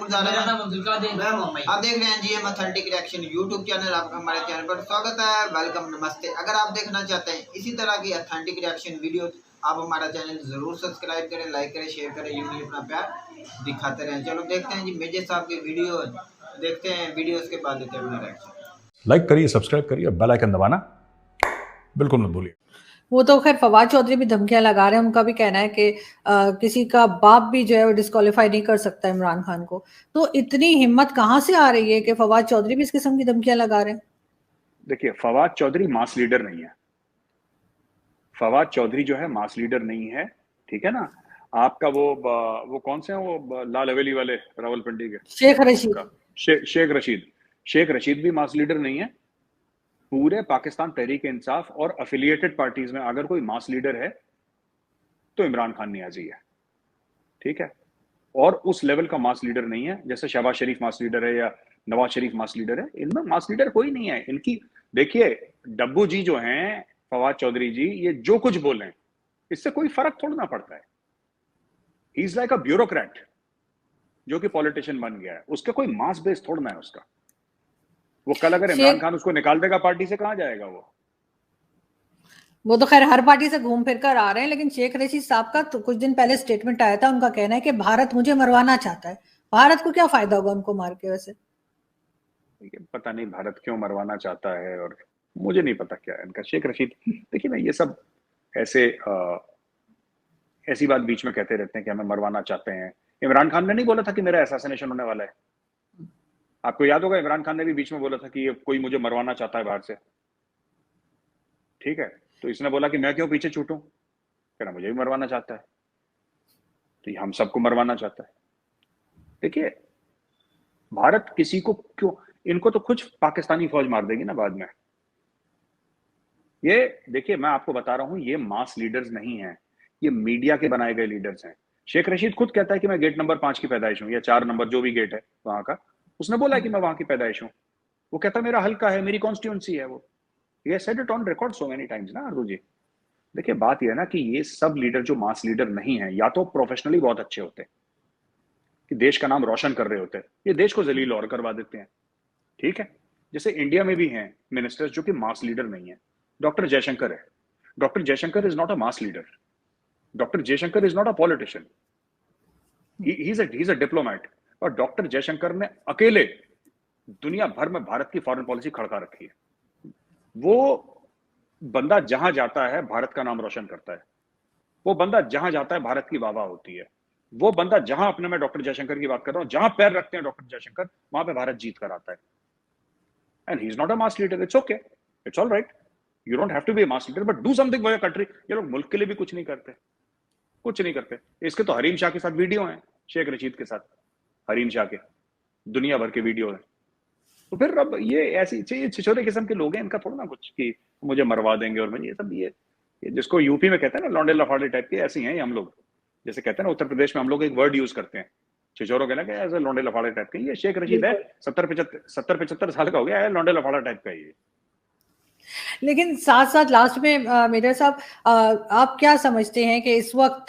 गुलजार है। आप देख रहे हैं GM authentic reaction YouTube channel. आपका हमारे चैनल पर स्वागत है, वेलकम, नमस्ते। अगर आप देखना चाहते हैं इसी तरह की ऑथेंटिक रिएक्शन वीडियो, आप हमारा चैनल जरूर सब्सक्राइब करें, लाइक करें, शेयर करें, यूं ही अपना प्यार दिखाते रहें। चलो देखते हैं जी मेजर साहब की वीडियो, देखते हैं वीडियो, उसके बाद देते हैं अपना रिएक्शन। लाइक करिए, सब्सक्राइब करिए और बेल आइकन दबाना बिल्कुल मत भूलिए। वो तो खैर फवाद चौधरी भी धमकियां लगा रहे हैं। उनका भी कहना है कि किसी का बाप भी जो है वो डिस्क्वालीफाई नहीं कर सकता इमरान खान को। तो इतनी हिम्मत कहाँ से आ रही है कि फवाद चौधरी भी इस किस्म की धमकियां लगा रहे हैं? देखिए, फवाद चौधरी मास लीडर नहीं है। फवाद चौधरी जो है मास लीडर नहीं है, ठीक है ना। आपका वो कौन से हैं, वो लाल हवेली वाले रावलपिंडी के शेख रशीद, शेख रशीद भी मास लीडर नहीं है। पूरे पाकिस्तान तहरीक इंसाफ और अफिलिएटेड पार्टीज में अगर कोई मास लीडर है तो इमरान खान नियाजी है, ठीक है। और उस लेवल का मास लीडर नहीं है जैसे शहबाज शरीफ मास लीडर है या नवाज शरीफ मास लीडर है। इनमें मास लीडर कोई नहीं है। इनकी देखिए, डब्बू जी जो हैं, फवाद चौधरी जी, ये जो कुछ बोलें इससे कोई फर्क थोड़ा ना पड़ता है। He is like a bureaucrat जो कि पॉलिटिशियन बन गया है। उसका कोई मास बेस थोड़ा ना है उसका। वो कल अगर इमरान खान उसको निकाल देगा पार्टी से, कहां जाएगा वो तो खैर हर पार्टी से घूम फिर कर आ रहे हैं। लेकिन शेख रशीद साहब का तो कुछ दिन पहले स्टेटमेंट आया था, उनका कहना है कि भारत मुझे मरवाना चाहता है। भारत को क्या फायदा होगा उनको मार के? वैसे पता नहीं भारत क्यों मरवाना चाहता है, और मुझे नहीं पता क्या है इनका। शेख रशीद, देखिए ना, ये सब ऐसे ऐसी बात बीच में कहते रहते हैं कि हमें मरवाना चाहते हैं। इमरान खान ने नहीं बोला था कि मेरा असैसिनेशन होने वाला है? आपको याद होगा, इमरान खान ने भी बीच में बोला था कि ये कोई मुझे मरवाना चाहता है बाहर से, ठीक है। तो इसने बोला कि मैं क्यों पीछे छूटूं, कहना मुझे भी मरवाना चाहता है, तो ये हम सबको मरवाना चाहता है। देखिए, भारत किसी को क्यों, इनको तो कुछ पाकिस्तानी फौज मार देगी ना बाद में। ये देखिए, मैं आपको बता रहा हूं, ये मास लीडर्स नहीं है, ये मीडिया के बनाए गए लीडर्स हैं। शेख रशीद खुद कहता है कि मैं गेट नंबर 5 की पैदाइश हूं, या 4 नंबर, जो भी गेट है वहां का। उसने बोला है कि मैं वहां की पैदाइश हूं। वो कहता है मेरा हल्का है, मेरी कॉन्स्टिट्यूंसी है। वो ये said it on record so many times ना आरजू जी। देखिए, बात यह है ना कि ये सब लीडर जो मास लीडर नहीं है, या तो प्रोफेशनली बहुत अच्छे होते हैं कि देश का नाम रोशन कर रहे होते हैं, ये देश को जलील और करवा देते हैं, ठीक है। जैसे इंडिया में भी हैं मिनिस्टर्स जो कि मास लीडर नहीं है। डॉक्टर जयशंकर है। Doctor Jaishankar is not a mass leader. Doctor Jaishankar is not a politician, he is a diplomat. और डॉक्टर जयशंकर ने अकेले दुनिया भर में भारत की फॉरेन पॉलिसी खड़का रखी है। वो बंदा जहां जाता है भारत का नाम रोशन करता है। वो बंदा जहां जाता है भारत की वाहवाह होती है। वो बंदा जहां, अपने में डॉक्टर जयशंकर की बात कर रहा हूं, जहां पैर रखते हैं डॉक्टर जयशंकर, वहां पे भारत जीत कर आता है। And he is not a mass leader. It's okay, it's all right, you don't have to be a mass leader, but do something for your country. ये लोग मुल्क के लिए भी कुछ नहीं करते, कुछ नहीं करते। इसके तो हरीम शाह के साथ वीडियो हैं, शेख रशीद के साथ हरीम शाह के दुनिया भर के वीडियो हैं। तो फिर अब ये ऐसी छिछोरे किस्म के लोग हैं, इनका थोड़ा ना कुछ कि मुझे मरवा देंगे। और ये सब ये जिसको यूपी में कहते हैं ना लौंडे लफाड़े टाइप के, ऐसे ही हैं हम लोग। जैसे कहते हैं ना उत्तर प्रदेश में हम लोग एक वर्ड यूज करते हैं छिछोरों के ना, कि ऐसे लौंडे लफाड़े टाइप के। ये शेख रशीद है, 70-75 साल का हो गया है, लौंडे लफाड़ा टाइप का ये। लेकिन साथ साथ लास्ट में मेजर साहब, आप क्या समझते हैं कि इस वक्त,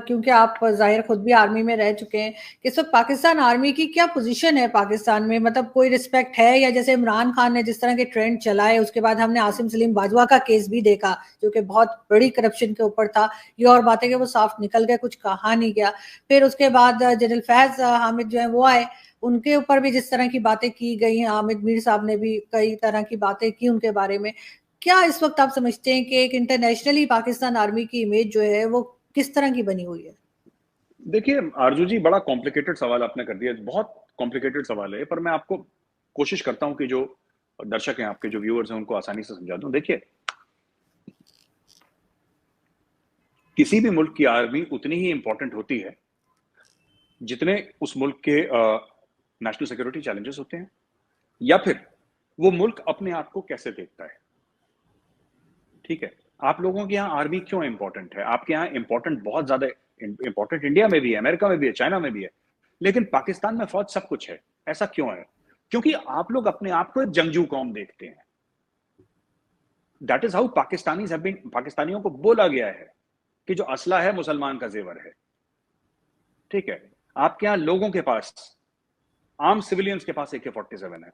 क्योंकि आप जाहिर खुद भी आर्मी में रह चुके हैं, कि इस वक्त पाकिस्तान आर्मी की क्या पोजीशन है पाकिस्तान में? मतलब कोई रिस्पेक्ट है? या जैसे इमरान खान ने जिस तरह के ट्रेंड चलाए, उसके बाद हमने आसिम सलीम बाजवा का केस भी देखा जो कि बहुत बड़ी करप्शन के ऊपर था। ये और बात है कि वो साफ निकल गया, कुछ कहा नहीं गया। फिर उसके बाद जनरल फैज हामिद जो है वो आए, उनके ऊपर भी जिस तरह की बातें की गई हैं, हामिद मीर साहब ने भी कई तरह की बातें की उनके बारे में। क्या इस वक्त आप समझते हैं कि एक इंटरनेशनली पाकिस्तान आर्मी की इमेज जो है वो किस तरह की बनी हुई है? देखिए आरजू जी, बड़ा कॉम्प्लिकेटेड सवाल आपने कर दिया, बहुत कॉम्प्लिकेटेड सवाल है, पर मैं आपको कोशिश करता हूं कि जो दर्शक हैं, आपके जो व्यूअर्स हैं, उनको आसानी से समझा दूं। देखिए, किसी भी मुल्क की आर्मी उतनी ही इंपॉर्टेंट होती है जितने उस मुल्क के नेशनल सिक्योरिटी चैलेंजेस होते हैं, या फिर वो मुल्क अपने आप को कैसे देखता है, ठीक है। आप लोगों के यहाँ आर्मी क्यों इंपॉर्टेंट है? आपके यहाँ इंपॉर्टेंट, बहुत ज्यादा इंपॉर्टेंट इंडिया में भी है, अमेरिका में भी है, चाइना में भी है, लेकिन पाकिस्तान में फौज सब कुछ है। ऐसा क्यों है? क्योंकि आप लोग अपने आप को एक जंगजू कौम देखते हैं। दैट इज हाउ पाकिस्तानियों को बोला गया है कि जो असला है मुसलमान का जेवर है, ठीक है। आपके यहाँ लोगों के पास आम सिविलियंस के पास AK-47 है,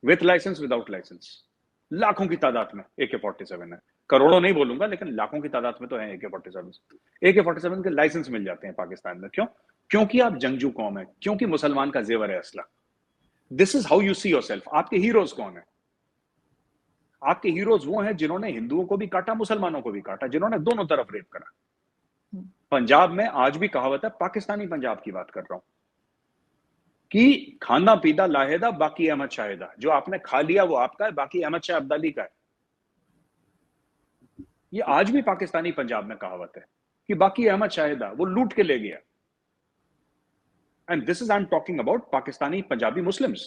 विथ लाइसेंस विदाउट लाइसेंस, लाखों की तादाद में AK-47 है। करोड़ों नहीं बोलूंगा, लेकिन लाखों की तादाद में तो है AK-47 के लाइसेंस मिल जाते हैं पाकिस्तान में। क्यों? क्योंकि आप जंगजू कौम है, क्योंकि मुसलमान का जेवर है असला। This is how you see yourself. आपके हीरोज कौन है? आपके हीरोज वो हैं जिन्होंने हिंदुओं को भी काटा, मुसलमानों को भी काटा, जिन्होंने दोनों तरफ रेप करा। पंजाब में आज भी कहावत है, पाकिस्तानी पंजाब की बात कर रहा हूं, कि खाना पीदा लाहेदा बाकी अहमद शाहिदा। जो आपने खा लिया वो आपका है, बाकी अहमद शाह अब्दाली का है। ये आज भी पाकिस्तानी पंजाब में कहावत है कि बाकी अहमद शाहिदा, वो लूट के ले गया। And this is I am talking about Pakistani Punjabi Muslims.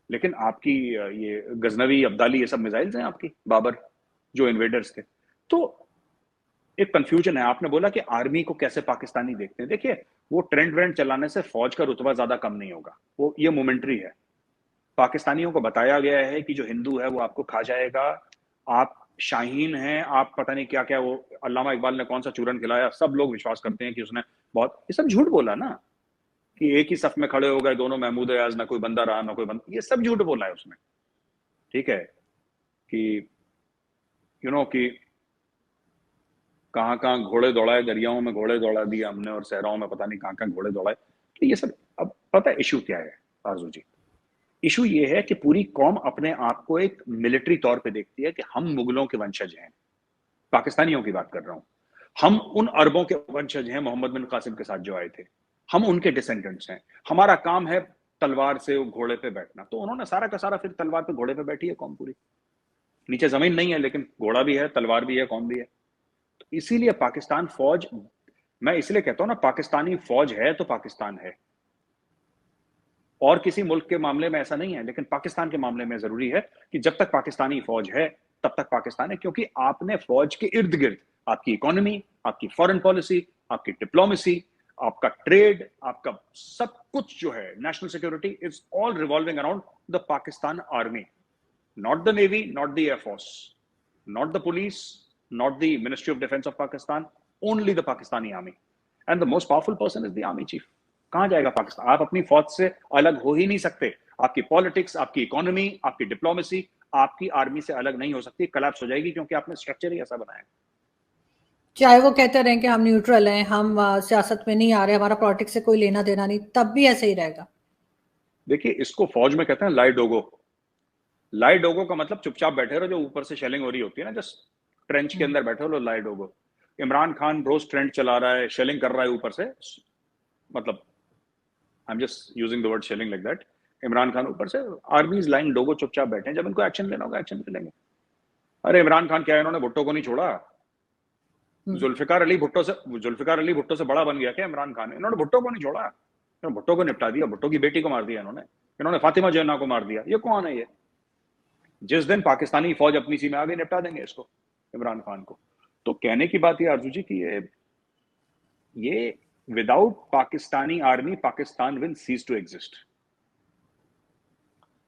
लेकिन आपकी ये गजनवी, अब्दाली, ये सब मिसाइल्स हैं आपकी, बाबर जो इन्वेडर्स थे। तो एक कंफ्यूजन है। आपने बोला कि आर्मी को कैसे पाकिस्तानी देखते हैं। देखिए, वो ट्रेंड व्रेंड चलाने से फौज का रुतबा ज्यादा कम नहीं होगा, वो ये मोमेंट्री है। पाकिस्तानियों को बताया गया है कि जो हिंदू है वो आपको खा जाएगा, आप शाहीन हैं, आप पता नहीं क्या क्या, वो अल्लामा इकबाल ने कौन सा चूरन खिलाया, सब लोग विश्वास करते हैं कि उसने बहुत, ये सब झूठ बोला ना, कि एक ही सफ में खड़े हो गए दोनों महमूद अयाज, ना कोई बंदा रहा ना कोई बंदा, ये सब झूठ बोला है उसने। ठीक है, कि कि कहाँ कहाँ घोड़े दौड़ाए, दरियाओं में घोड़े दौड़ा दिए हमने, और सहराओं में पता नहीं कहाँ कहाँ घोड़े दौड़ाए। तो ये सब, अब पता है इशू क्या है आरजू जी? इशू ये है कि पूरी कौम अपने आप को एक मिलिट्री तौर पे देखती है कि हम मुगलों के वंशज हैं। पाकिस्तानियों की बात कर रहा हूं। हम उन अरबों के वंशज हैं मोहम्मद बिन कासिम के साथ जो आए थे, हम उनके डिसेंडेंट्स हैं। हमारा काम है तलवार से घोड़े पे बैठना। तो उन्होंने सारा का सारा फिर तलवार पे घोड़े पे बैठी है कौम पूरी। नीचे जमीन नहीं है, लेकिन घोड़ा भी है, तलवार भी है, कौम भी है। तो इसीलिए पाकिस्तान फौज, मैं इसलिए कहता हूं ना, पाकिस्तानी फौज है तो पाकिस्तान है। और किसी मुल्क के मामले में ऐसा नहीं है, लेकिन पाकिस्तान के मामले में जरूरी है कि जब तक पाकिस्तानी फौज है तब तक पाकिस्तान है। क्योंकि आपने फौज के इर्द गिर्द आपकी इकोनॉमी, आपकी फॉरेन पॉलिसी, आपकी डिप्लोमेसी, आपका ट्रेड, आपका सब कुछ जो है, national security, is all revolving around the Pakistan army. Not the navy, not the air force, not the police, not the ministry of defence of Pakistan, only the Pakistani army. And the most powerful person is the army chief. कहां जाएगा पाकिस्तान? आप अपनी फौज से अलग हो ही नहीं सकते। आपकी पॉलिटिक्स, आपकी इकोनॉमी, आपकी डिप्लोमेसी आपकी आर्मी से अलग नहीं हो सकती, कोलैप्स हो जाएगी, क्योंकि आपने स्ट्रक्चर ही ऐसा बनाया। चाहे वो कहते रहे कि हम न्यूट्रल हैं, हम सियासत में नहीं आ रहे, हमारा पॉलिटिक्स से कोई लेना देना नहीं, तब भी ऐसे ही रहेगा। देखिए, इसको फौज में कहते हैं लाई डोगो। लाई डोगो का मतलब चुपचाप बैठे रहो, जो ऊपर से शेलिंग हो रही होती है ना, जस्ट ट्रेंच के अंदर बैठे हो, लाई डोगो। इमरान खान रोज ट्रेंड चला रहा है, शेलिंग कर रहा है ऊपर से, मतलब I am just using the word shelling like that. Imran Khan ऊपर से, आर्मी इज लाइंग डोगो, चुपचाप बैठे हैं, जब इनको एक्शन लेना होगा एक्शन ले लेंगे। अरे इमरान खान क्या है, इन्होंने भुट्टो को नहीं छोड़ा। जुल्फिकार अली भुट्टो से बड़ा बन गया क्या इमरान खान? इन्होंने भुट्टो को नहीं छोड़ा, भुट्टो को निपटा दिया, भुट्टो की बेटी को मार दिया इन्होंने फातिमा जैना को मार दिया। ये कौन है? ये जिस दिन पाकिस्तानी फौज अपनी सीमा आ गई, निपटा देंगे इसको, इमरान खान को। तो कहने की बात ये आरजू जी की ये without Pakistani army Pakistan will cease to exist.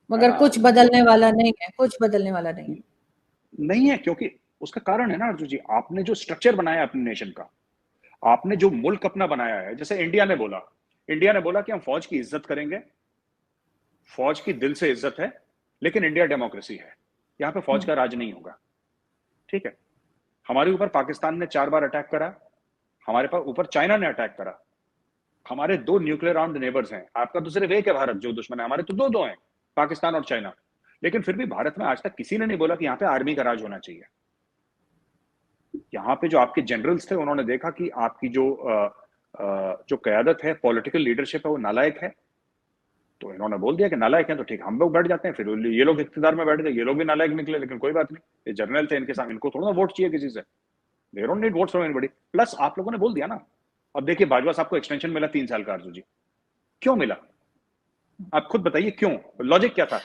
मगर कुछ बदलने वाला नहीं है, कुछ बदलने वाला नहीं है, क्योंकि उसका कारण है ना अर्जुन जी, आपने जो स्ट्रक्चर बनाया अपने नेशन का, आपने जो मुल्क अपना बनाया है। जैसे इंडिया ने बोला कि हम फौज की इज्जत करेंगे, फौज की दिल से इज्जत है, लेकिन इंडिया डेमोक्रेसी है, यहां पे फौज का राज नहीं होगा। ठीक है, हमारे ऊपर पाकिस्तान ने 4 बार अटैक करा, हमारे पास ऊपर चाइना ने अटैक करा, हमारे 2 न्यूक्लियर आर्म्ड नेबर्स हैं। आपका तो सिर्फ एक है भारत जो दुश्मन है, हमारे तो 2 हैं, पाकिस्तान और चाइना। लेकिन फिर भी भारत में आज तक किसी ने नहीं बोला कि यहाँ पे आर्मी का राज होना चाहिए। यहाँ पे जो आपके जनरल्स थे, उन्होंने देखा कि आपकी जो कयादत है, पॉलिटिकल लीडरशिप है, वो नालायक है, तो इन्होंने बोल दिया कि नालायक है तो ठीक, हम लोग बैठ जाते हैं। फिर ये लोग इख्तियार में बैठ गए, ये लोग भी नालायक निकले, लेकिन कोई बात नहीं, ये जर्नल थे, इनके साथ इनको थोड़ा ना वोट चाहिए किसी से, they don't need votes from anybody. Plus आप लोगों ने बोल दिया ना, अब देखिए बाजवा साहब को एक्सटेंशन मिला 3 साल का अर्जुन जी, क्यों मिला? आप खुद बताइए क्यों, लॉजिक क्या था?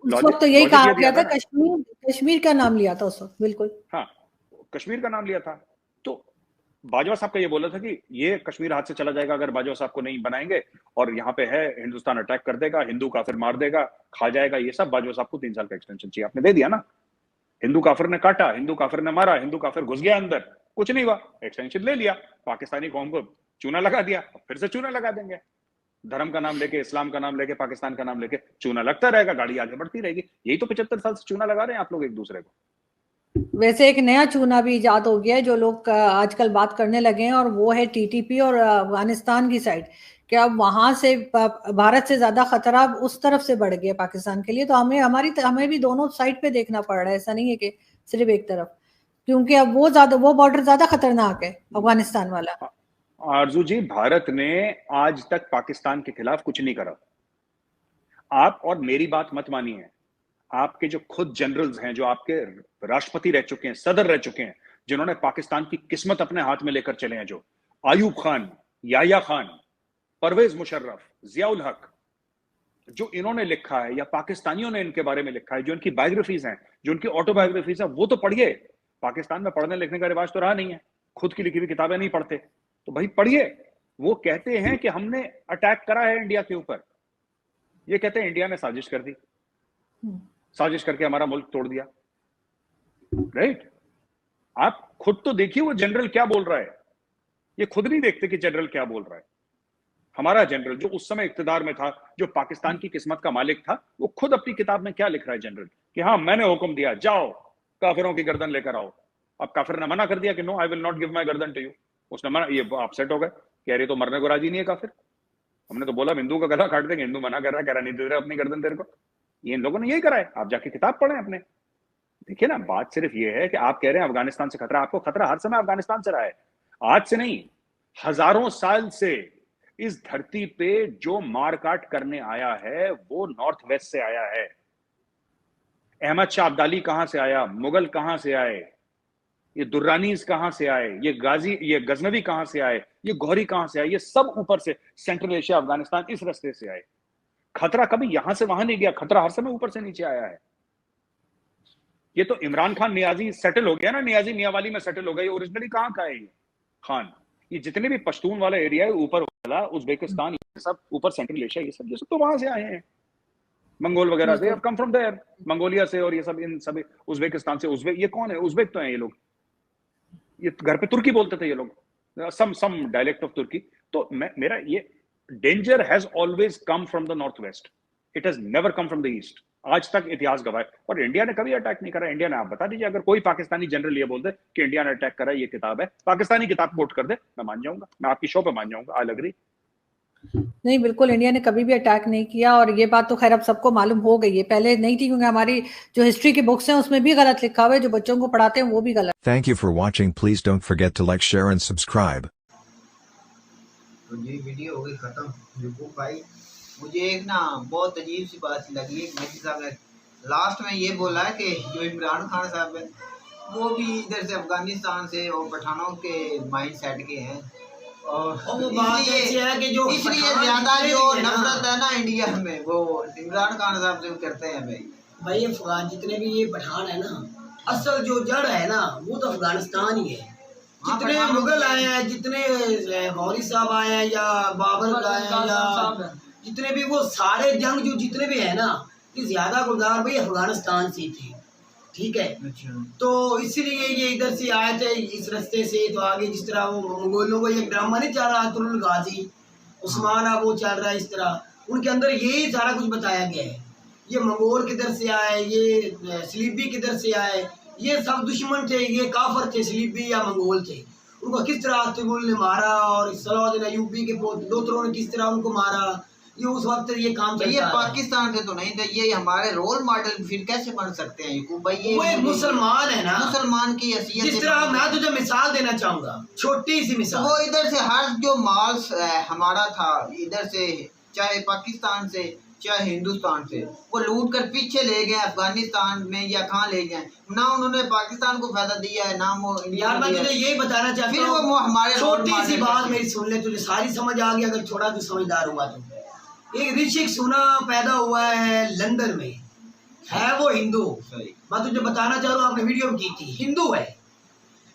उस वक्त तो यही कहा गया था, कश्मीर का नाम लिया था उस वक्त, बिल्कुल हाँ, कश्मीर का नाम लिया था। तो बाजवा साहब का ये बोला था कि ये कश्मीर हाथ से चला जाएगा अगर बाजवा साहब को नहीं बनाएंगे, और यहाँ पे है हिंदुस्तान अटैक कर देगा, हिंदू काफिर मार देगा, खा जाएगा, ये सब। बाजवा साहब को 3 साल का एक्सटेंशन चाहिए, आपने दे दिया ना। हिंदू काफिर ने काटा, हिंदू काफिर ने मारा, हिंदू काफिर घुस गया अंदर, कुछ नहीं हुआ, एक्सटेंशन ले लिया, पाकिस्तानी कौम को चूना लगा दिया, फिर से चूना लगा देंगे। धर्म का नाम लेके, इस्लाम का नाम लेके, पाकिस्तान का नाम लेके चूना लगता रहेगा, गाड़ी आगे बढ़ती रहेगी। यही तो 75 साल से चूना लगा रहे हैं आप लोग एक दूसरे को। वैसे एक नया चूना भी इजाद हो गया है जो लोग आजकल बात करने लगे हैं, और वो है टीटीपी और अफगानिस्तान की साइड। क्या वहां से भारत से ज्यादा खतरा अब उस तरफ से बढ़ गया पाकिस्तान के लिए? तो हमें भी दोनों साइड पे देखना पड़ रहा है, ऐसा नहीं है कि सिर्फ एक तरफ, क्योंकि अब वो बॉर्डर ज्यादा खतरनाक है अफगानिस्तान वाला। आरजू जी, भारत ने आज तक पाकिस्तान के खिलाफ कुछ नहीं करा। आप और मेरी बात मत मानिए, आपके जो खुद जनरल्स हैं, जो आपके राष्ट्रपति रह चुके हैं, सदर रह चुके हैं, जिन्होंने पाकिस्तान की किस्मत अपने हाथ में लेकर चले हैं, जो आयूब खान, याया खान, परवेज मुशर्रफ, जियाउल हक, जो इन्होंने लिखा है या पाकिस्तानियों ने इनके बारे में लिखा है, जो इनकी बायोग्राफीज हैं, जो इनकी ऑटोबायोग्राफीज हैं, वो तो पढ़िए। पाकिस्तान में पढ़ने लिखने का रिवाज तो रहा नहीं है, खुद की लिखी हुई किताबें नहीं पढ़ते, तो भाई पढ़िए। वो कहते हैं कि हमने अटैक करा है इंडिया के ऊपर, ये कहते हैं इंडिया ने साजिश कर दी, साजिश करके हमारा मुल्क तोड़ दिया। राइट? आप खुद तो देखिए वो जनरल क्या बोल रहा है, ये खुद नहीं देखते कि जनरल क्या बोल रहा है। हमारा जनरल जो उस समय इक्तदार में था, जो पाकिस्तान की किस्मत का मालिक था, वो खुद अपनी किताब में क्या लिख रहा है जनरल, कि हाँ मैंने हुक्म दिया, जाओ काफिरों की गर्दन लेकर आओ। अब काफिर ने मना कर दिया कि no, I will not give my गर्दन टू यू। उसने मना, ये अपसेट हो गए, कह रही तो मरने को राजी नहीं है काफिर। हमने तो बोला हिंदू का गला काट देंगे, हिंदू मना कर रहा है, कह रहा नहीं दे रहा अपनी गर्दन तेरे को। ये इन लोगों ने यही करा है, आप जाके किताब पढ़ें अपने। देखिए ना, बात सिर्फ ये है कि आप कह रहे हैं अफगानिस्तान से खतरा, आपको खतरा हर समय अफगानिस्तान से रहा है, आज से नहीं, हजारों साल से। इस धरती पे जो मारकाट करने आया है वो नॉर्थ वेस्ट से आया है। अहमद शाह अब्दाली कहां से आया, मुगल कहां से आए, ये दुर्रानीज कहां से आए, ये गजनवी कहां से आए, ये गौहरी कहां से आए, ये सब ऊपर से सेंट्रल एशिया, अफगानिस्तान, इस रास्ते से आए। खतरा कभी यहां से वहां नहीं गया, खतरा हर समय ऊपर से नीचे आया है। ये तो इमरान खान नियाजी सेटल हो गया ना, नियाजी मियावाली में सेटल हो गया। ओरिजिनली कहां का है ये खान? ये जितने भी पश्तून वाला एरिया है ऊपर वाला, उज्बेकिस्तान, ये सब ऊपर सेंट्रल एशिया, ये सब तो वहां से आए हैं। मंगोल वगैरह से कम फ्रॉम देयर, मंगोलिया से, और ये सब इन सब उज्बेकिस्तान से। उज्बेक ये कौन है? उज्बेक तो है ये लोग। ये घर पे तुर्की बोलते थे ये लोग, सम डायलेक्ट ऑफ तुर्की। तो मेरा ये danger has always come from the north west, it has never come from the east. आज तक इतिहास गवाह है। और इंडिया ने कभी अटैक नहीं करा। इंडिया ने, आप बता दीजिए, अगर कोई पाकिस्तानी जनरल ये बोल दे कि इंडिया ने अटैक करा, ये किताब है, पाकिस्तानी किताब कोट कर दे, मैं मान जाऊंगा, मैं आपकी शो पे मान जाऊंगा, आई एग्री। नहीं, बिल्कुल इंडिया ने कभी भी अटैक नहीं किया, और ये बात तो खैर अब सबको मालूम हो गई है, पहले नहीं थी, क्योंकि हमारी जो हिस्ट्री की बुक्स हैं उसमें भी गलत लिखा हुआ है, जो बच्चों को पढ़ाते हैं वो भी गलत। Thank you for watching. Please don't forget to like, share and subscribe. तो ये वीडियो हो गई खत्म। यूट्यूब भाई, मुझे एक ना बहुत अजीब सी बात लगी है, मेथी साहब ने लास्ट में ये बोला है कि जो इमरान खान साहब है वो भी इधर से अफगानिस्तान से और पठानों के माइंड सेट के हैं, और वो बात ऐसी है कि जो इसलिए ज्यादा जो नफरत है ना इंडिया में, वो इमरान खान साहब से करते हैं। भाई अफगान जितने भी ये पठान है ना, असल जो जड़ है ना वो तो अफगानिस्तान ही है। जितने मुगल आए हैं, जितने गौरी साहब आए हैं या बाबर आए हैं या जितने भी, वो सारे जंग जो जितने भी है ना, ये ज्यादा गुजार भाई अफगानिस्तान से थे। ठीक है, तो इसीलिए ये इधर से आए थे इस रास्ते से। तो आगे जिस तरह वो मुगलों को एक ड्रामा नहीं चल रहा, तुरुल गाजी उस्मान, वो चल रहा है इस तरह, उनके अंदर यही सारा कुछ बताया गया है। ये मंगोल किधर से आए, ये सलीबी किधर से आए, ये सब दुश्मन थे, ये काफर थे, सलीबी या मंगोल थे। उनको किस तरह तिमुल ने मारा, और सलाउद्दीन अय्यूबी के दोस्तों ने किस तरह उनको मारा, ये उस वक्त ये काम चलता है। ये पाकिस्तान से तो नहीं था, ये हमारे रोल मॉडल फिर कैसे बन सकते हैं याकूब भाई? ये वो एक मुसलमान है ना, मुसलमान की हैसियत। जिस तरह मैं तुझे मिसाल देना चाहूंगा, छोटी सी मिसाल। वो इधर से हर जो माल हमारा था, इधर से चाहे पाकिस्तान से चाहे हिंदुस्तान से, वो लूट कर पीछे ले गए अफगानिस्तान में या कहाँ ले गए ना। उन्होंने पाकिस्तान को फायदा दिया है ना वो यार। मैं तुझे यही बताना चाहता हूँ, वो हमारे छोटी सी बात मेरी सुन ले, तुझे सारी समझ आ गई अगर थोड़ा तो समझदार हुआ तो। एक ऋषिक सुना पैदा हुआ है लंदन में, है वो हिंदू। मैं तुझे बताना चाह रहा हूँ, आपने वीडियो में की थी, हिंदू है,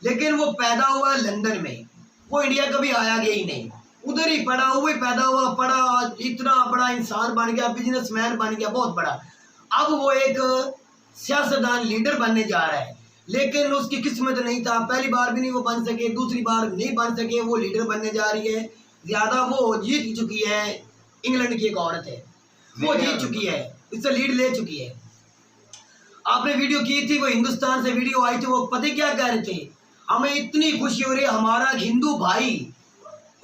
लेकिन वो पैदा हुआ है लंदन में। वो इंडिया कभी आया गया ही नहीं, उधर ही पढ़ा, वो ही पैदा हुआ, पढ़ा, इतना बड़ा इंसान बन गया, बिजनेसमैन बन गया, बहुत बड़ा। अब वो एक सियासतदान लीडर बनने जा रहा है, लेकिन उसकी किस्मत नहीं था, पहली बार भी नहीं वो बन सके, दूसरी बार नहीं बन सके, वो लीडर बनने जा रही है। ज्यादा वो जीत चुकी है, इंग्लैंड की एक औरत है, वो जीत चुकी है, इससे लीड ले चुकी है। आपने वीडियो की थी, वो हिंदुस्तान से वीडियो आई थी, वो पता क्या कह रहे थे, हमें इतनी खुशी हो रही है, हमारा हिंदू भाई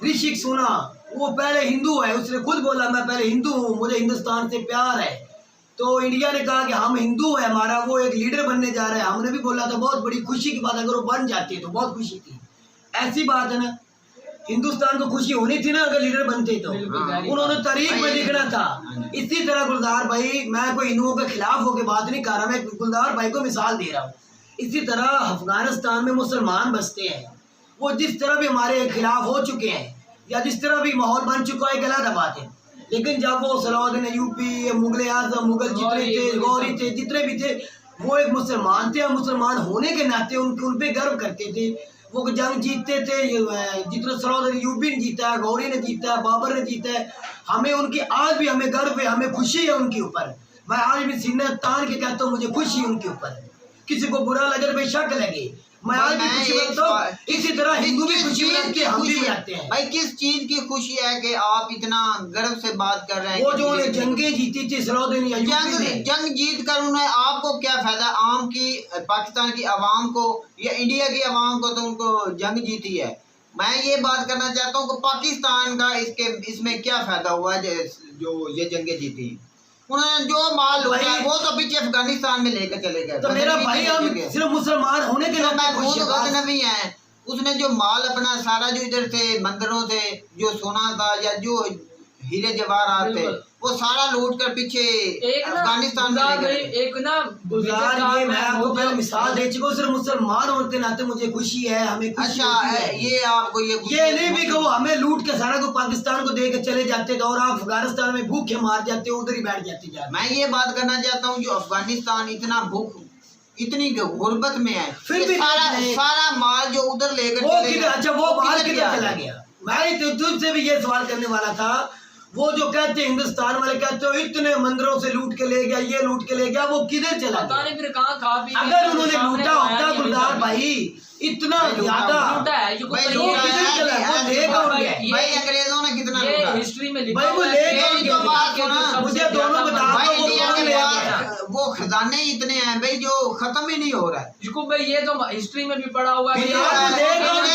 ऋषिक सुना, वो पहले हिंदू है, उसने खुद बोला मैं पहले हिंदू हूँ, मुझे हिंदुस्तान से प्यार है। तो इंडिया ने कहा कि हम हिंदू है, हमारा वो एक लीडर बनने जा रहा है। हमने भी बोला था बहुत बड़ी खुशी की बात, अगर वो बन जाती तो बहुत खुशी थी। ऐसी बात है ना, हिंदुस्तान को खुशी होनी थी ना अगर लीडर बनते तो, उन्होंने तारीख में लिखना था। इसी तरह गुलजार भाई, मैं कोई हिंदुओं के खिलाफ होकर बात नहीं कर रहा, मैं गुलजार भाई को मिसाल दे रहा हूँ। इसी तरह अफगानिस्तान में मुसलमान बसते हैं, वो जिस तरह भी हमारे खिलाफ हो चुके हैं या जिस तरह भी माहौल बन चुका है, गलत बात है। लेकिन जब वो सलाउद्दीन अय्यूबी, मुगल आजम, मुगल जितने थे, गौरी थे, जितने भी थे, वो एक मुसलमान थे। मुसलमान होने के नाते उन पे गर्व करते थे। वो जंग जीतते थे, जितना सलाउद्दीन अय्यूबी ने जीता है, गौरी ने जीता है, बाबर ने जीता है, हमें उनकी आज भी हमें गर्व है, हमें खुशी है उनके ऊपर। मैं आज भी सीने तान के कहता हूँ मुझे खुशी है उनके ऊपर। किसी को बुरा लगे तो बेशक लगे, मैं आज भी खुशी मनाता हूँ। इसी तरह हिंदू भी खुशी मनाते हैं, हम भी मनाते हैं। भाई किस चीज की खुशी है कि आप इतना गर्व से बात कर रहे हैं? वो जो उन्हें जंगें जीती थी सलाउद्दीन अय्यूबी ने, जंग जीत कर उन्हें आपको क्या फायदा, आम की पाकिस्तान की आवाम को या इंडिया की आवाम को? तो उनको जंग जीती है। मैं ये बात करना चाहता हूँ कि पाकिस्तान का इसमें क्या फायदा हुआ जो ये जंगें जीती? उन्होंने जो माल लूटा वो तो पीछे अफगानिस्तान में लेकर चले गए। तो मेरा भाई हम सिर्फ मुसलमान होने के नाते नहीं है, उसने जो माल अपना सारा जो इधर से मंदिरों से जो सोना था या जो हीरे जवाहरात थे वो सारा लूट कर पीछे अफगानिस्तान में ले गए। एक ना गुलजार, ये मैं आपको पहले मिसाल दे चुका हूँ, सिर्फ मुसलमान होने के नाते मुझे खुशी है, हमें खुशी है। ये आपको ये नहीं भी कहो हमें लूट के सारा को पाकिस्तान को दे के चले जाते और आप अफगानिस्तान में भूखे मार जाते, उधर ही बैठ जाते जा। मैं ये बात करना चाहता हूँ, जो अफगानिस्तान इतना भूख इतनी गुर्बत में है, फिर भी सारा माल जो उधर लेकर अच्छा वो माल किधर चला गया? मैं तुझसे भी ये सवाल करने वाला था। वो जो कहते हैं हिंदुस्तान वाले कहते हो इतने मंदिरों से लूट के ले गया, ये लूट के ले गया, वो किधर चला गया? फिर कहाँ खा पी? अगर उन्होंने लूटा होता गुलजार भाई इतना ज्यादा, भाई अंग्रेजों ने कितना लूटा? हिस्ट्री में भाई वो लेकर मुझे दोनों बता दो, वो खजाने इतने हैं भाई जो खत्म ही नहीं हो रहा है। जिसको भाई ये तो हिस्ट्री में भी पढ़ा हुआ है। अंग्रेजों ने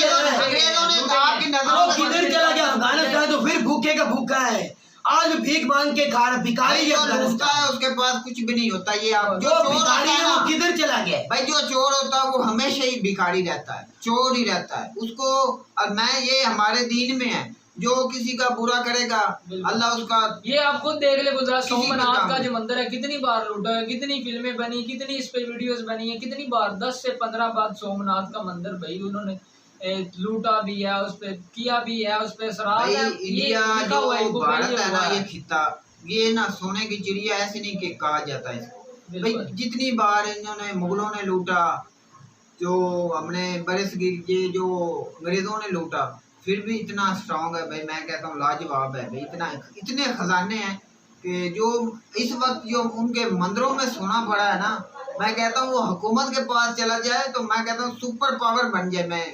आपकी नजरों में किधर चला गया? अफगानिस्तान तो फिर भूखे का भूखा है, आज भीख मांग के खा रहा, भिखारी लूटता है, उसके पास कुछ भी नहीं होता। ये आप जो भिखारी है वो किधर चला गया? भाई जो चोर होता है वो हमेशा ही भिखारी रहता है, चोर ही रहता है उसको। और मैं ये हमारे दीन में है, जो किसी का बुरा करेगा अल्लाह उसका। ये आप खुद देख ले गुजरात, सोमनाथ का जो मंदिर है कितनी बार लूटा है, कितनी फिल्में बनी, कितनी इस पे वीडियोस बनी है, कितनी बार 10 से 15 बार सोमनाथ का मंदिर भाई उन्होंने लूटा भी है, उस पे किया भी है, उस पे शराब है। इंडिया जो भारत है ना, ये खिता ये ना सोने की चिड़िया ऐसे नहीं कि कहा जाता है भाई। जितनी बार इन्होंने मुगलों ने लूटा, जो हमने बरसगीर ये जो अंग्रेजों ने लूटा, फिर भी इतना स्ट्रांग है भाई। मैं कहता हूँ लाजवाब है भाई। इतने खजाने हैं कि जो इस वक्त जो उनके मंदिरों में सोना पड़ा है ना, मैं कहता हूँ वो हुकूमत के पास चला जाए तो मैं कहता हूँ सुपर पावर बन जाए। मैं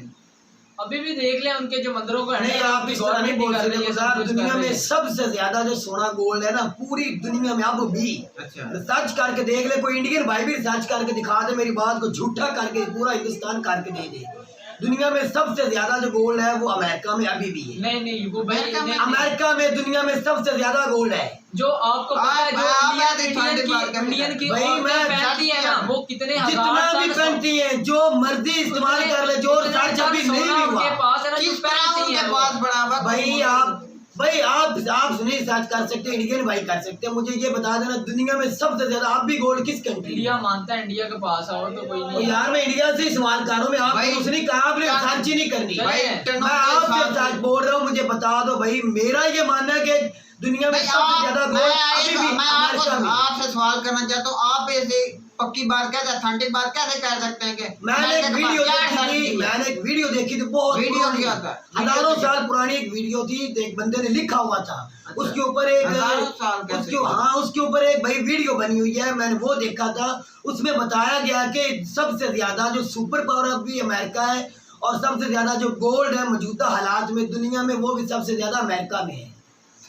अभी भी देख ले उनके जो मंदिरों का नहीं, आप इस तरह नहीं बोल सकते। दुनिया में सबसे ज्यादा जो सोना गोल्ड है ना पूरी दुनिया में, अब भी रिसर्च करके देख ले, कोई इंडियन भाई भी रिसर्च करके दिखा दे, मेरी बात को झूठा करके पूरा हिंदुस्तान करके दे दे। दुनिया में सबसे ज्यादा जो गोल्ड है वो अमेरिका में अभी भी है। नहीं वो अमेरिका में दुनिया में सबसे ज्यादा गोल्ड है। जो आपको पता है जो इंडियन की पहनती है ना, वो कितने जितना भी पहनती है, जो मर्जी इस्तेमाल कर ले, जो रिसर्च अभी नहीं भी हुआ भाई आप नहीं सर्च कर सकते, इंडियन भाई कर सकते हैं। मुझे ये बता देना दुनिया में सबसे ज्यादा आप भी गोल्ड किस कंट्री? इंडिया मानता है, इंडिया के पास आओ तो कोई नहीं। यार मैं इंडिया से सवाल कर रहा हूँ, मैं आपको उसने कहा आपने सर्च ही नहीं करनी। मैं आपसे सर्च बोल रहा हूँ, मुझे बता दो भाई। मेरा ये मानना है कि दुनिया में सबसे ज्यादा गोल्ड। मैं आपसे सवाल करना चाहता हूँ, आप ऐसे पक्की बात कैसे अथेंटिक बात कैसे कर सकते हैं कि मैंने एक वीडियो देखी थी, बहुत वीडियो क्या था, हजारों साल पुरानी एक वीडियो थी, एक बंदे ने लिखा हुआ था उसके ऊपर उसके ऊपर एक भाई वीडियो बनी हुई है, मैंने वो देखा था। उसमें बताया गया कि सबसे ज्यादा जो सुपर पावर अभी अमेरिका है और सबसे ज्यादा जो गोल्ड है मौजूदा हालात में दुनिया में, वो भी सबसे ज्यादा अमेरिका में है।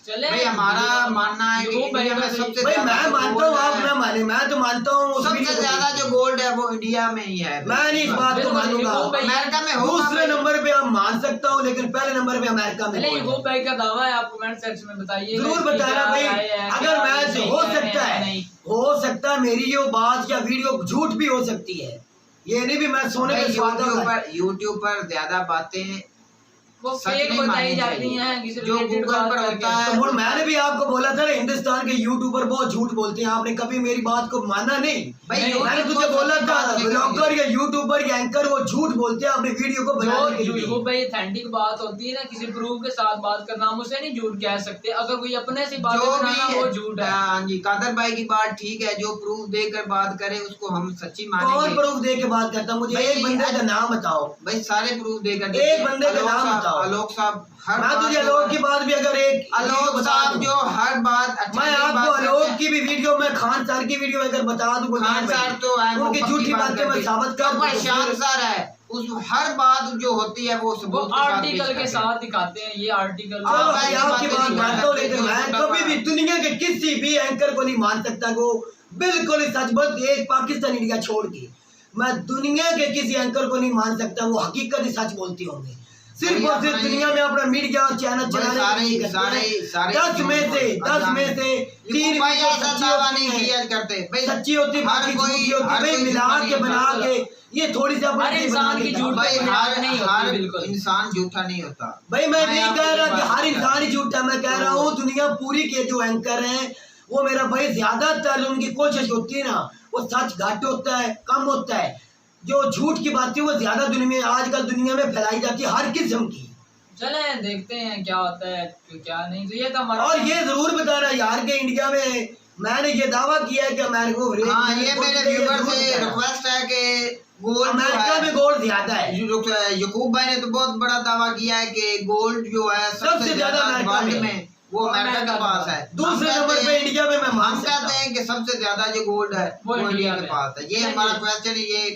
चले भाई हमारा मानना है कि इंडिया में सबसे भाई ज्यादा मैं मानता हूँ, आप ना माने, मैं तो मानता हूँ उस सबसे वीडियो को। ज्यादा जो गोल्ड है वो इंडिया में ही है। मैं नहीं इस बात को मानूंगा। अमेरिका में होगा दूसरे भाई। नंबर पे आप मान सकता हूँ, लेकिन पहले नंबर पे अमेरिका में पहले gold यूट्यूब है। भाई का दावा है, आप कमेंट सेक्शन में बताइए जरूर बताना भाई। अगर मैच हो सकता है, हो सकता है मेरी ये बात या वीडियो झूठ भी हो सकती है, ये नहीं भी मैं सोने भाई पे सुहागा। यूट्यूब पर ज्यादा बातें वो सच फेक नहीं बताई माननी जाती चाहिए। हैं किसी जो related गूगल बात पर करके। होता है तो मैंने भी आपको बोला था ना, हिंदुस्तान के यूट्यूबर बहुत झूठ बोलते हैं, आपने कभी मेरी बात को माना नहीं। भाई मैंने YouTube तुझे को बोला सच्ची था बात नहीं ब्लॉगर करनी। या यूट्यूबर या एंकर वो झूठ बोलते हैं अपनी वीडियो को बनाने के जो लिए। यूट्यूब भाई ऑथेंटिक बात होती है ना, किसी प्रूफ के साथ बात करना, हम उसे नहीं झूठ कह सकते। अगर कोई अपने से बात जो बनाना भी वो झूठ है। हाँ जी, कादर भाई की बात ठीक है, जो प्रूफ देकर बात करे उसको हम सच्ची कौन मानेंगे। प्रूफ दे के बात करता, मुझे भाई, एक बंदे का नाम बताओ। भाई सारे प्रूफ देकर एक बंदे का नाम साहब, बताओ। आलोक साहब हर मैं बात तुझे को- आलोक की बात भी अगर एक आलोक बता साहब दूं। जो हर बात अच्छी मैं बात आपको करते आलोक हैं। की भी वीडियो में खान सर की वीडियो अगर बता दूं, खान सर तो है, वो उनकी पक्की झूठी बात बातें मैं करते हैं। साबित कर दूं, तो शान फिर- सर है, उस हर बात जो होती है वो वो सबूत के साथ पेश आर्टिकल करते के हैं। साथ दिखाते हैं, ये आर्टिकल हाँ, चलो भाई, भाई ये आपकी बातें बात नहीं मानता हूँ, मानते, लेकिन जो मैं छोटा कभी भी दुनिया के किसी भी एंकर को नहीं मान सकता वो बिल्कुल ही सच बात। एक पाकिस्तान इंडिया छोड़ के मैं दुनिया के किसी एंकर को नहीं मान सकता वो हकीकत ही सच बोलती होंगे। सिर्फ और सिर्फ दुनिया में अपना मीडिया और चैनल चलाने के लिए करते हैं। 10 में से 3 भाई ऐसा दावा नहीं किया करते भाई, सच्ची होती, बाकी झूठी होती। भाई मिला के बना के ये थोड़ी सी हर अपनी इंसान की झूठ भाई बुनियाद नहीं होती, हर बिल्कुल। इंसान झूठा नहीं होता। भाई मैं मैं नहीं आपको कह रहा एक कि बात हर बता इंसान ही झूठा, मैं कह रहा हूँ दुनिया पूरी के जो एंकर हैं वो मेरा भाई ज्यादातर उनकी कोशिश होती है ना, वो सच घट होता है, कम होता है। जो झूठ की बातें वो ज्यादा दुनिया में आजकल दुनिया में फैलाई जाती है हर किस्म की। चले देखते हैं क्या होता है क्या नहीं। तो ये था हमारा, और ये जरूर बताना यार के इंडिया में मैंने ये दावा किया है कि अमेरिका को रेप हाँ, में ये गोल्ड मेरे मिलेगा, व्यूवर जरूर से बताना। रिक्वेस्ट है कि गोल्ड अमेरिका में गोल्ड ज्यादा है। यकूब भाई ने तो बहुत बड़ा दावा किया है कि गोल्ड जो है सबसे ज्यादा अमेरिका वर्ल्ड में। में वो अमेरिका के पास है। दूसरे हम नंबर कहते पे हैं- इंडिया में मैं मान हम सकता कहते हूँ। हैं कि सबसे ज्यादा जो गोल्ड है वो वो इंडिया के में। पास है। ये चलिए। हमारा क्वेश्चन है, ये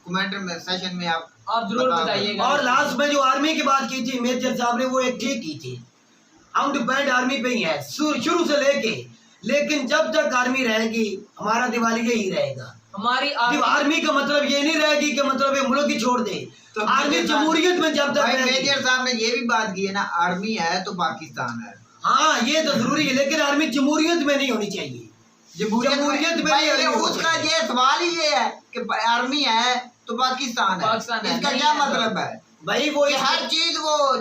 कमेंट में सेशन में आप जरूर बता दें। बताइएगा। और लास्ट में जो आर्मी की बात की थी मेजर साहब ने, वो एक ठीक की थी। हम डिपेंड आर्मी पे ही है शुरू से लेके, लेकिन जब तक आर्मी रहेगी हमारा दिवाली यही रहेगा। हमारी आर्मी का मतलब ये नहीं रहेगी कि मतलब ये मुल्क ही छोड़ दे। तो आर्मी मेजर जमहूरियत में जब तक भाई रहेगी। मेजर साहब ने ये भी बात की है ना, आर्मी है तो पाकिस्तान है। हाँ ये तो जरूरी है, लेकिन आर्मी जमहूरियत में नहीं होनी चाहिए। जमहूरियत में भाई, नहीं होनी उसका चाहिए। ये सवाल ही ये है कि आर्मी है तो पाकिस्तान है, पाकिस्तान है। इसका नहीं क्या है तो- मतलब है भाई वो कि हर चीज वो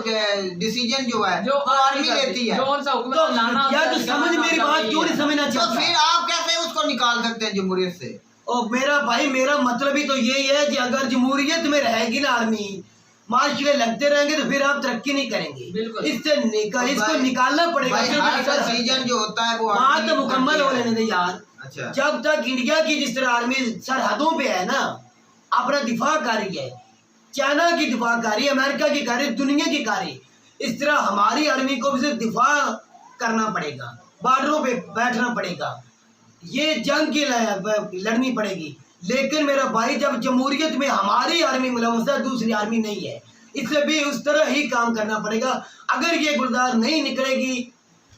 डिसीजन जो है जो वो आर्मी लेती है। जो कौन सा हुक्म तो लाना यार तो समझ मेरी बात क्यों नहीं समझना तो चाहता? फिर आप कैसे उसको निकाल सकते हैं जमहूरियत से? और मेरा भाई मेरा मतलब ही तो यही है कि अगर जमहूरियत में रहेगी ना आर्मी, मार्शल लगते रहेंगे तो फिर आप तरक्की नहीं करेंगे। बिल्कुल। इसको निकालना पड़ेगा। भाई हर डिसीजन जो होता है वो बात आर्मी तो मुकम्मल हो करती है। लेने दे यार। अच्छा, जब तक इंडिया की जिस तरह आर्मी सरहदों पे है ना, अपना दिफा कर रही है, चाइना की दिफा कर रही है, अमेरिका की कर रही है, दुनिया की कर रही है, इस तरह हमारी आर्मी को भी सिर्फ दिफा करना पड़ेगा, बॉर्डरों पे बैठना पड़ेगा, ये जंग की लड़नी पड़ेगी। लेकिन मेरा भाई जब जमहूरियत में हमारी आर्मी मुलवस है, दूसरी आर्मी नहीं है, इससे भी उस तरह ही काम करना पड़ेगा। अगर ये गुलजार नहीं निकलेगी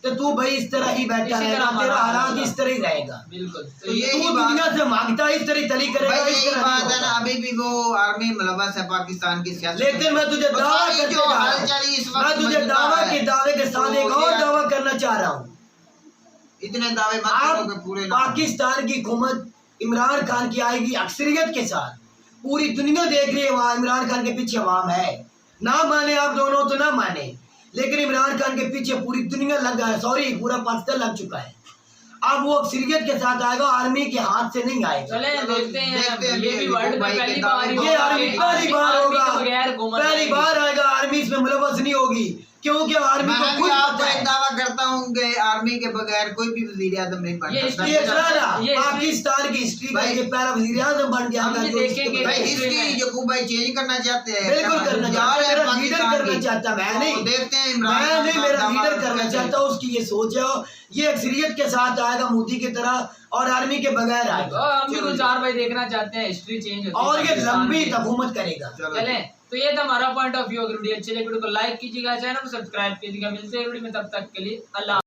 तो तू भाई इस तरह ही बैठा इसी तरह रहेगा, हमारा तेरा हालात हाल इस तरह ही रहेगा। बिल्कुल। तो ये तू ही बात दुनिया से मांगता इस तरह तली करेगा, भाई इस यही तरह बात नहीं है ना, होगा। अभी भी वो आर्मी मुलवस है पाकिस्तान की सियासत। लेकिन मैं तुझे और दावा सारी करके जो जा रहा हूं, हलचल इस वक्त मैं तुझे मौजूदा दावा है, के दावे के साथ तो एक और ये- दावा करना चाह रहा हूँ। इतने दावे मत आप करो कि पूरे ना हो। पाकिस्तान की हुकूमत इमरान खान की आएगी अक्सरियत के साथ, पूरी दुनिया देख रही है वहाँ इमरान खान के पीछे अवाम है। ना माने आप दोनों तो ना माने, लेकिन इमरान खान के पीछे पूरी दुनिया लगा है, सॉरी पूरा पाकिस्तान लग चुका है। अब वो अक्सरियत के साथ आएगा, आर्मी के हाथ से नहीं आएगा। चले देखते हैं। देखते हैं, ये भी ये वर्ल्ड में भाई के पहली दावे बार ही को- ये आर्मी पहली बार होगा, बगैर हुकूमत पहली आएगी। बार आएगा, आर्मी इसमें मुलवस नहीं होगी, क्योंकि आर्मी मैं को भी खुद आपको पता एक है। दावा करता हूँ कि आर्मी के बगैर कोई भी वजीर आजम नहीं बन ये सकता। ये पहला ये पाकिस्तान की हिस्ट्री का भाई- ये पहला वजीर आजम बन गया। हम ये देखेंगे भाई हिस्ट्री हिस्ट्री में। यकूब भाई चेंज करना चाहते हैं, बिल्कुल करना जा चाहता रहे है, हैं मेरा लीडर पाकिस्तान करना की। चाहता, मैं नहीं, तो देखते हैं इमरान मैं खान नहीं, साहब मेरा दावा लीडर करना कैसे- चाहता हूँ, उसकी ये सोच है, ये अक्सरियत के साथ आएगा मोदी की तरह और आर्मी के बगैर आएगा, और हम भी कुछ चार भाई देखना चाहते हैं, हिस्ट्री चेंज होती है और ये पाकिस्तान लंबी की। हुकूमत करेगा। चलो। चलें, तो ये था हमारा पॉइंट ऑफ व्यू। अगर वीडियो अच्छी लगे वीडियो को लाइक कीजिएगा, चैनल को सब्सक्राइब कीजिएगा। मिलते हैं वीडियो में, तब तक के लिए अल्लाह।